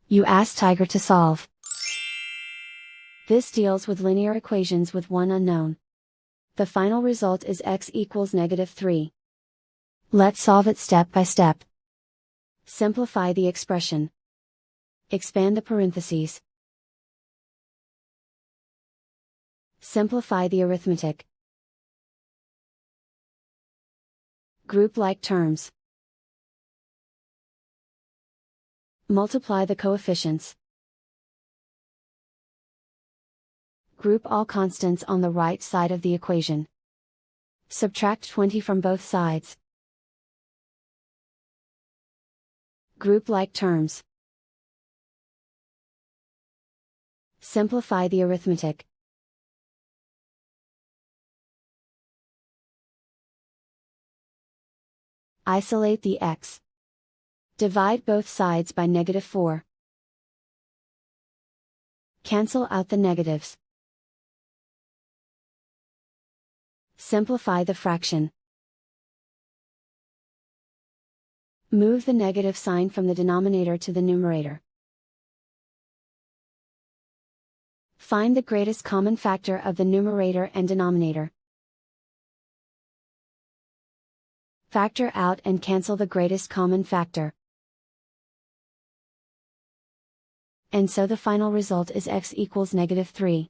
You ask Tiger to solve. This deals with linear equations with one unknown. The final result is x equals -3. Let's solve it step by step. Simplify the expression. Expand the parentheses. Simplify the arithmetic. Group like terms. Multiply the coefficients. Group all constants on the right side of the equation. Subtract 20 from both sides. Group like terms. Simplify the arithmetic. Isolate the x. Divide both sides by -4. Cancel out the negatives. Simplify the fraction. Move the negative sign from the denominator to the numerator. Find the greatest common factor of the numerator and denominator. Factor out and cancel the greatest common factor. And so the final result is x equals -3.